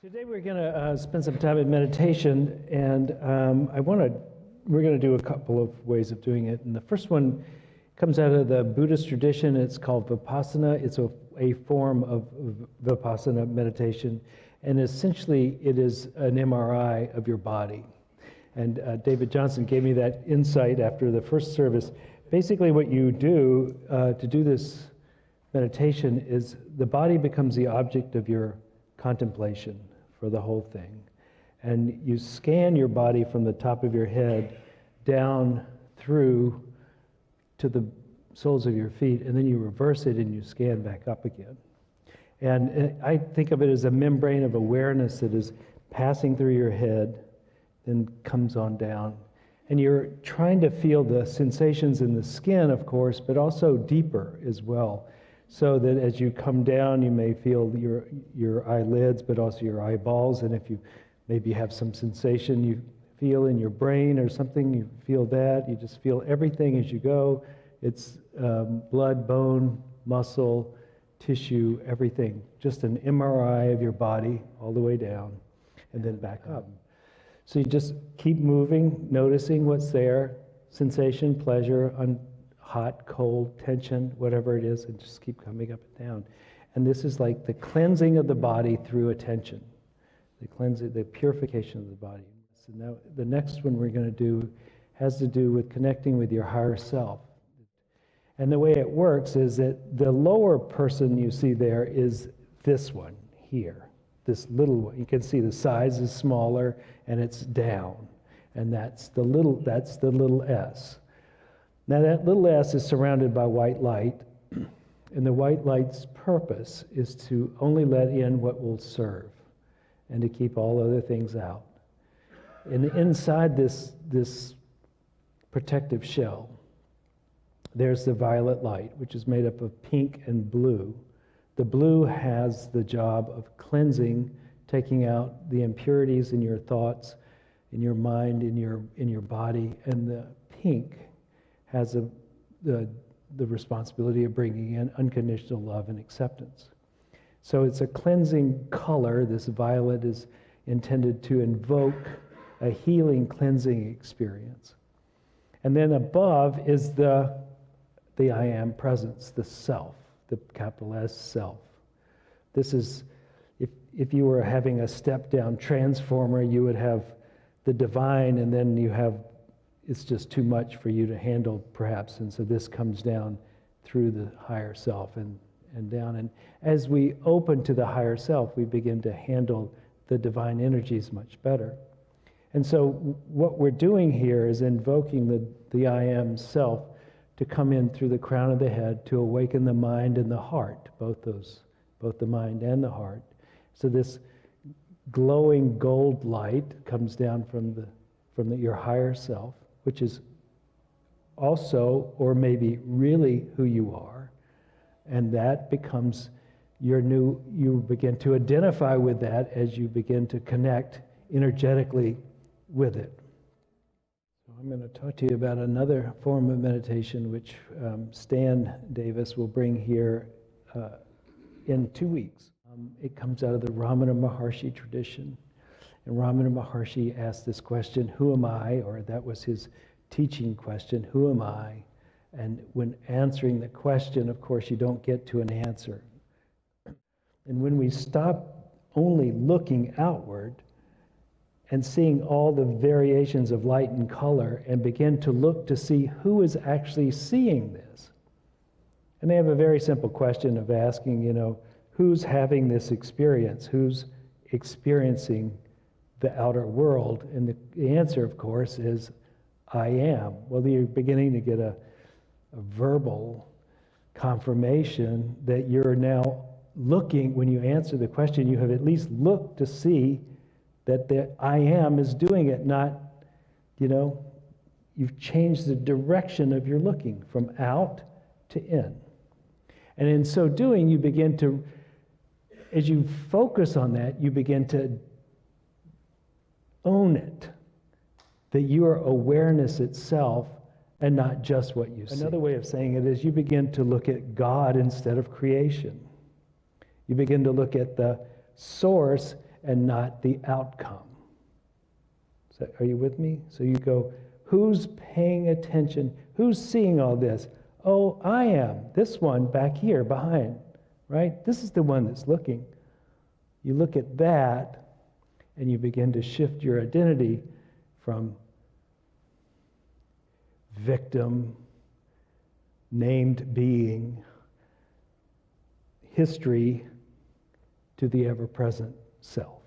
Today we're going to spend some time in meditation, and we're going to do a couple of ways of doing it. And the first one comes out of the Buddhist tradition. It's called Vipassana. It's a form of Vipassana meditation, and essentially it is an MRI of your body. And David Johnson gave me that insight after the first service. Basically what you do to do this meditation is the body becomes the object of your contemplation for the whole thing. And you scan your body from the top of your head down through to the soles of your feet, and then you reverse it and you scan back up again. And I think of it as a membrane of awareness that is passing through your head, then comes on down. And you're trying to feel the sensations in the skin, of course, but also deeper as well. So that as you come down, you may feel your eyelids, but also your eyeballs. And if you maybe have some sensation you feel in your brain or something, you feel that. You just feel everything as you go. It's blood, bone, muscle, tissue, everything. Just an MRI of your body all the way down and then back up. So you just keep moving, noticing what's there, sensation, pleasure, hot, cold, tension, whatever it is, and just keep coming up and down. And this is like the cleansing of the body through attention, the purification of the body. So now the next one we're going to do has to do with connecting with your higher self. And the way it works is that the lower person you see there is this one here, this little one. You can see the size is smaller and it's down, and that's the little s. Now that little s is surrounded by white light, and the white light's purpose is to only let in what will serve and to keep all other things out. And inside this protective shell, there's the violet light, which is made up of pink and blue. The blue has the job of cleansing, taking out the impurities in your thoughts, in your mind, in your body, and the pink has the responsibility of bringing in unconditional love and acceptance. So it's a cleansing color. This violet is intended to invoke a healing, cleansing experience. And then above is the I am presence, the self, the capital S self. This is, if you were having a step-down transformer, you would have the divine, and then you have it's just too much for you to handle, perhaps, and so this comes down through the higher self and down. And as we open to the higher self, we begin to handle the divine energies much better. And so what we're doing here is invoking the I am self to come in through the crown of the head to awaken the mind and the heart, both the mind and the heart. So this glowing gold light comes down from your higher self, which is also, or maybe really, who you are. And that becomes you begin to identify with that as you begin to connect energetically with it. So I'm going to talk to you about another form of meditation which Stan Davis will bring here in 2 weeks. It comes out of the Ramana Maharshi tradition. And Ramana Maharshi asked this question, who am I? Or that was his teaching question, who am I? And when answering the question, of course, you don't get to an answer. And when we stop only looking outward and seeing all the variations of light and color and begin to look to see who is actually seeing this. And they have a very simple question of asking, who's having this experience? Who's experiencing the outer world? And the answer, of course, is I am. Well, you're beginning to get a verbal confirmation that you're now looking, when you answer the question, you have at least looked to see that the I am is doing it, not, you've changed the direction of your looking from out to in. And in so doing, you begin to, as you focus on that, you begin to own it, that you are awareness itself and not just what you see. Another way of saying it is you begin to look at God instead of creation. You begin to look at the source and not the outcome. Are you with me? So you go, who's paying attention? Who's seeing all this? Oh, I am. This one back here behind, right? This is the one that's looking. You look at that, and you begin to shift your identity from victim, named being, history, to the ever-present self.